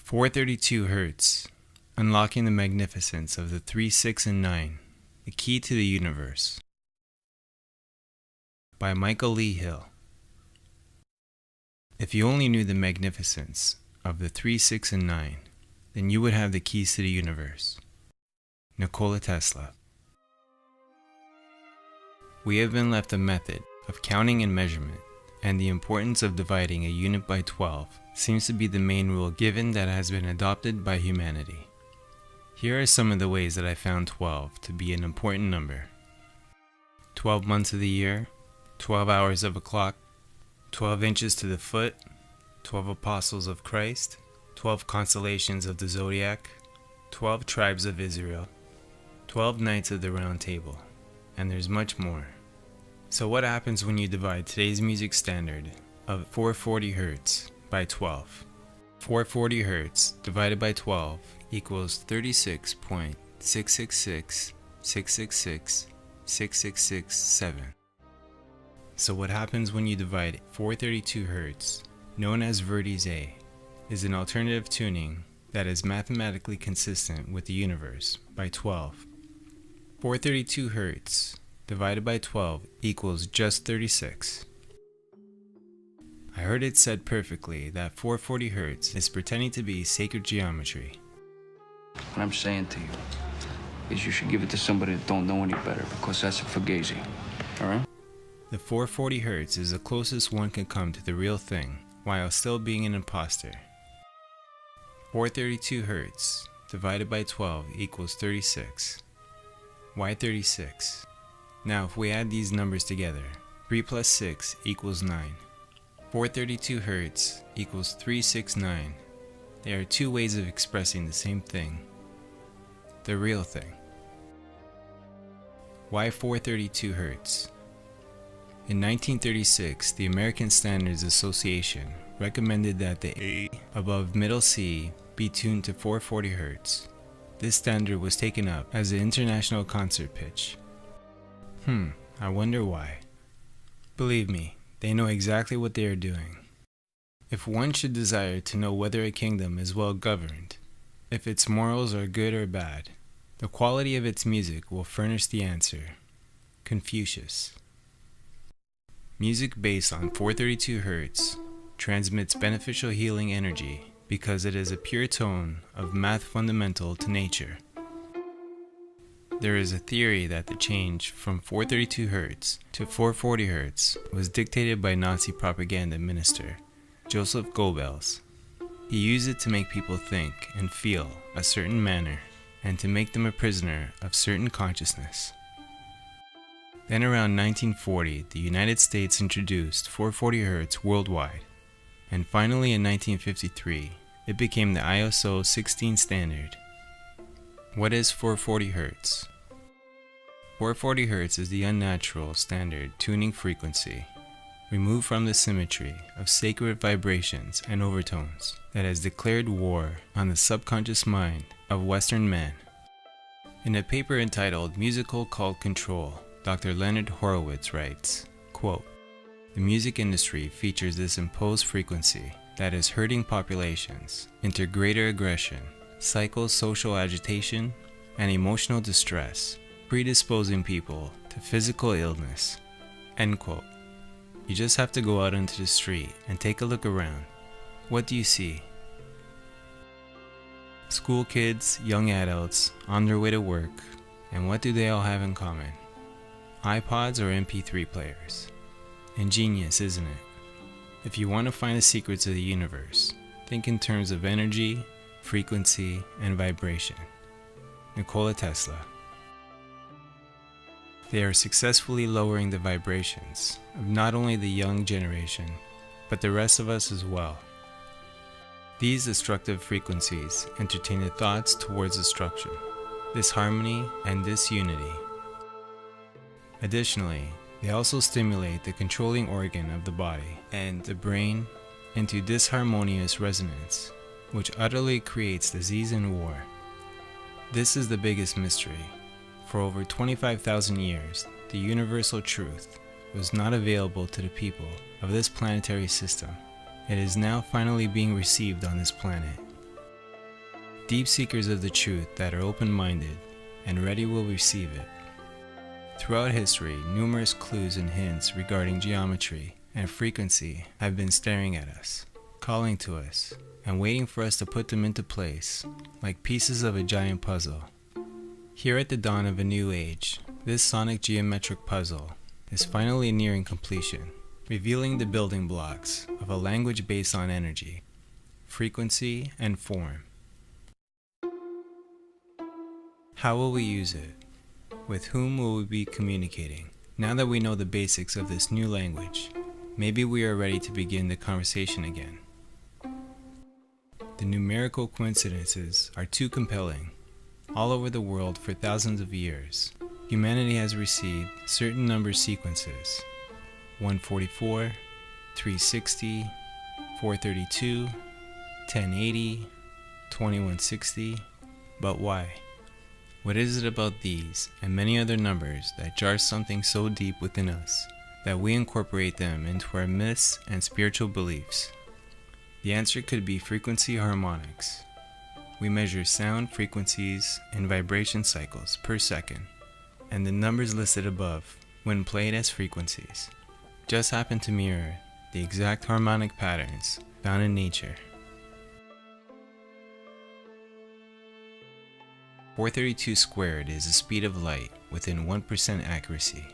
432 Hertz, Unlocking the Magnificence of the 3, 6, and 9, The Key to the Universe, by Michael Lee Hill. If you only knew the magnificence of the 3, 6, and 9, then you would have the keys to the universe. Nikola Tesla. We have been left a method of counting and measurement, and the importance of dividing a unit by 12 seems to be the main rule given that has been adopted by humanity. Here are some of the ways that I found 12 to be an important number. 12 months of the year, 12 hours of a clock, 12 inches to the foot, 12 apostles of Christ, 12 constellations of the zodiac, 12 tribes of Israel, 12 knights of the round table, and there's much more. So what happens when you divide today's music standard of 440 Hz by 12? 440 Hz divided by 12 equals 36.666,666,666.7. So what happens when you divide 432 Hz, known as Verdi's A, is an alternative tuning that is mathematically consistent with the universe by 12. 432 Hz divided by 12 equals just 36. I heard it said perfectly that 440 Hz is pretending to be sacred geometry. What I'm saying to you is you should give it to somebody that don't know any better, because that's a fugazi, alright? The 440 Hz is the closest one can come to the real thing while still being an imposter. 432 Hz divided by 12 equals 36. Why 36? Now if we add these numbers together, 3 plus 6 equals 9. 432 Hz equals 369. There are two ways of expressing the same thing. The real thing. Why 432 Hz? In 1936, the American Standards Association recommended that the A above middle C be tuned to 440 Hz. This standard was taken up as the international concert pitch. I wonder why. Believe me, they know exactly what they are doing. If one should desire to know whether a kingdom is well governed, if its morals are good or bad, the quality of its music will furnish the answer. Confucius. Music based on 432 Hz transmits beneficial healing energy because it is a pure tone of math fundamental to nature. There is a theory that the change from 432 Hz to 440 Hz was dictated by Nazi propaganda minister Joseph Goebbels. He used it to make people think and feel a certain manner and to make them a prisoner of certain consciousness. Then around 1940, the United States introduced 440 Hz worldwide, and finally in 1953, it became the ISO 16 standard. What is 440 Hz? 440 Hz is the unnatural standard tuning frequency, removed from the symmetry of sacred vibrations and overtones that has declared war on the subconscious mind of Western man. In a paper entitled Musical Cult Control, Dr. Leonard Horowitz writes, quote, "The music industry features this imposed frequency that is herding populations into greater aggression, psychosocial agitation, and emotional distress, predisposing people to physical illness." End quote. You just have to go out into the street and take a look around. What do you see? School kids, young adults, on their way to work, and what do they all have in common? iPods or MP3 players. Ingenious, isn't it? If you want to find the secrets of the universe, think in terms of energy, frequency, and vibration. Nikola Tesla. They are successfully lowering the vibrations of not only the young generation, but the rest of us as well. These destructive frequencies entertain the thoughts towards destruction, disharmony, and disunity. Additionally, they also stimulate the controlling organ of the body and the brain into disharmonious resonance, which utterly creates disease and war. This is the biggest mystery. For over 25,000 years, the universal truth was not available to the people of this planetary system. It is now finally being received on this planet. Deep seekers of the truth that are open-minded and ready will receive it. Throughout history, numerous clues and hints regarding geometry and frequency have been staring at us, calling to us, and waiting for us to put them into place, like pieces of a giant puzzle. Here at the dawn of a new age, this sonic geometric puzzle is finally nearing completion, revealing the building blocks of a language based on energy, frequency, and form. How will we use it? With whom will we be communicating? Now that we know the basics of this new language, maybe we are ready to begin the conversation again. The numerical coincidences are too compelling. All over the world for thousands of years, humanity has received certain number sequences: 144, 360, 432, 1080, 2160. But why? What is it about these and many other numbers that jars something so deep within us that we incorporate them into our myths and spiritual beliefs? The answer could be frequency harmonics. We measure sound frequencies and vibration cycles per second, and the numbers listed above, when played as frequencies, just happen to mirror the exact harmonic patterns found in nature. 432 squared is the speed of light within 1% accuracy.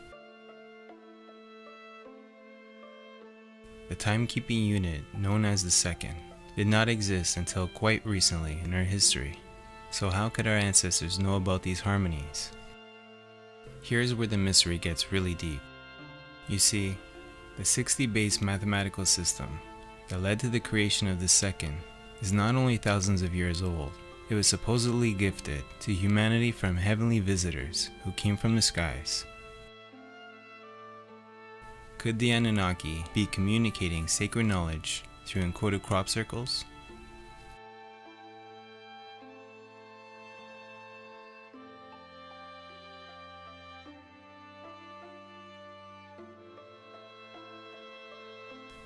The timekeeping unit, known as the second, did not exist until quite recently in our history. So how could our ancestors know about these harmonies? Here's where the mystery gets really deep. You see, the 60-base mathematical system that led to the creation of the second is not only thousands of years old. It was supposedly gifted to humanity from heavenly visitors who came from the skies. Could the Anunnaki be communicating sacred knowledge through encoded crop circles?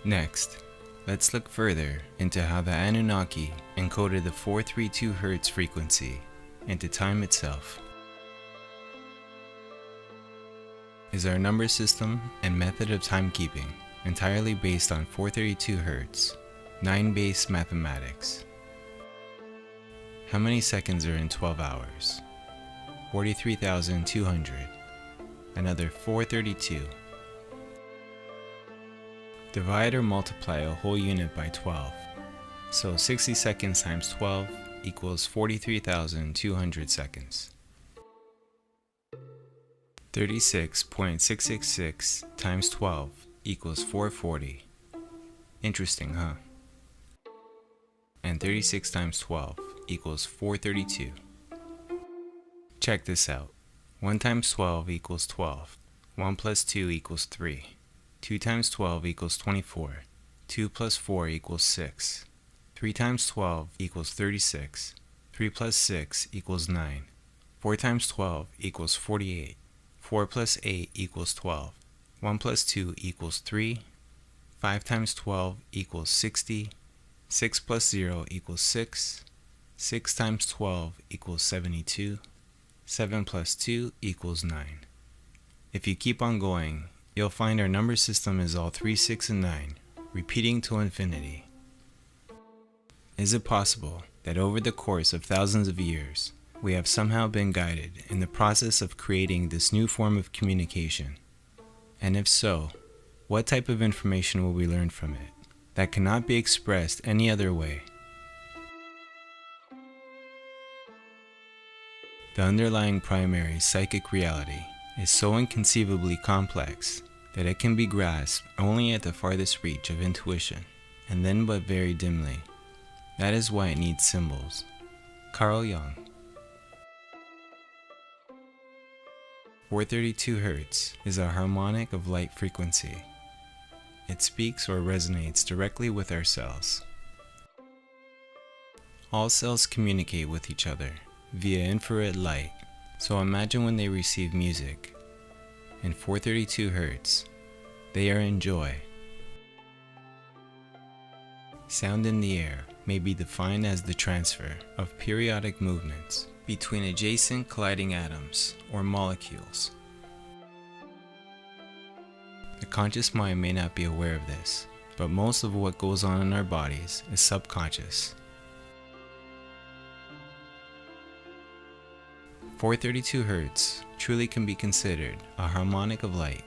Next, let's look further into how the Anunnaki encoded the 432 Hz frequency into time itself. Is our number system and method of timekeeping entirely based on 432 Hz, 9-base mathematics? How many seconds are in 12 hours? 43,200. Another 432. Divide or multiply a whole unit by 12. So 60 seconds times 12 equals 43,200 seconds. 36.666 times 12 equals 440. Interesting, huh? And 36 times 12 equals 432. Check this out. 1 times 12 equals 12. 1 plus 2 equals 3. 2 times 12 equals 24. 2 plus 4 equals 6. 3 times 12 equals 36. 3 plus 6 equals 9. 4 times 12 equals 48. 4 plus 8 equals 12. 1 plus 2 equals 3. 5 times 12 equals 60. 6 plus 0 equals 6. 6 times 12 equals 72. 7 plus 2 equals 9. If you keep on going, you'll find our number system is all 3, 6, and 9, repeating to infinity. Is it possible that over the course of thousands of years, we have somehow been guided in the process of creating this new form of communication? And if so, what type of information will we learn from it that cannot be expressed any other way? The underlying primary psychic reality is so inconceivably complex that it can be grasped only at the farthest reach of intuition, and then but very dimly. That is why it needs symbols. Carl Jung. 432 Hz is a harmonic of light frequency. It speaks or resonates directly with our cells. All cells communicate with each other via infrared light, so imagine when they receive music. In 432 Hz, they are in joy. Sound in the air may be defined as the transfer of periodic movements between adjacent colliding atoms or molecules. The conscious mind may not be aware of this, but most of what goes on in our bodies is subconscious. 432 Hz truly can be considered a harmonic of light.